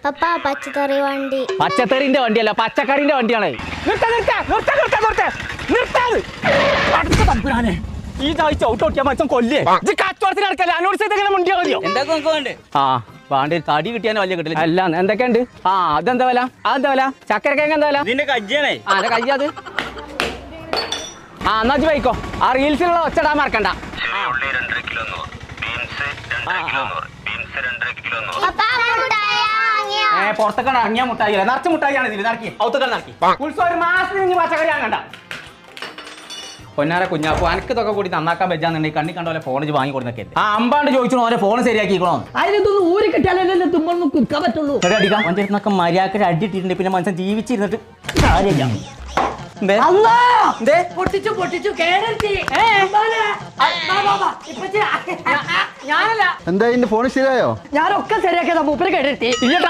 പപ്പാ പച്ചക്കറി വണ്ടി. പച്ചക്കറിന്റെ വണ്ടിയല്ല, പച്ചക്കറിന്റെ വണ്ടിയാണ്. ഈ ചവിട്ടോട്ടിയാ മനുഷ്യൻ കൊല്ലേ. കച്ചവടത്തിന് നടക്കല്ലേ, അനോട് ചെയ്തെങ്ങനെ മുണ്ടിയാ മതിയോ? ആ വേണ്ട തടി കിട്ടിയാലും വലിയ കിട്ടില്ല. അല്ല എന്തൊക്കെയുണ്ട്? ആ അതെന്താ വില? അതെന്താ വില? ചക്കരക്കേങ്ങ എന്താ വില? ഇതിന്റെ കജ്ജിയാണേ. ആ അതെ കയ്യത്. ആ എന്നാ വൈക്കോ. ആ റീൽസിലുള്ള ഒച്ചടാൻ മറക്കണ്ട. പുറത്തൊക്കെ ഇറങ്ങിയ മുട്ടായി നിറച്ച മുട്ടായിയാണ് ഇതിൽ നടക്കി ഔത്തൊക്കെ നടക്കി. ഉത്സവം ഒരു മാസത്തിന് ഇനി പച്ചക്കറി വാങ്ങണ്ട. പൊന്നാര കുഞ്ഞാപ്പു അനക്കതൊക്കെ കൂടി നന്നാക്കാൻ പറ്റാന്നുണ്ടെങ്കിൽ കണ്ണി കണ്ട പോലെ ഫോൺ വാങ്ങി കൊടുത്തൊക്കെ ആ അമ്പാണ്ട് ചോദിച്ചു ഓരോ ഫോൺ ശരിയാക്കിക്കണോ. അതിനൊന്നും ഊരി കിട്ടാലല്ലേ തുമ്പൊന്നും കുറുക്കാൻ പറ്റുള്ളൂ. അടിക്കാം മറ്റൊക്കെ മര്യാദക്ക് അടിയിട്ടിട്ടുണ്ട്. പിന്നെ മനുഷ്യൻ ജീവിച്ചിരുന്നിട്ട് കാര്യമില്ല. പൊട്ടിച്ചു പൊട്ടിച്ചു ഞാനല്ല എന്താ ഫോൺ ശരിയായോ? ഞാനൊക്കെ ശരിയാക്കിയതാ മൂപ്പര് കേട്ടി.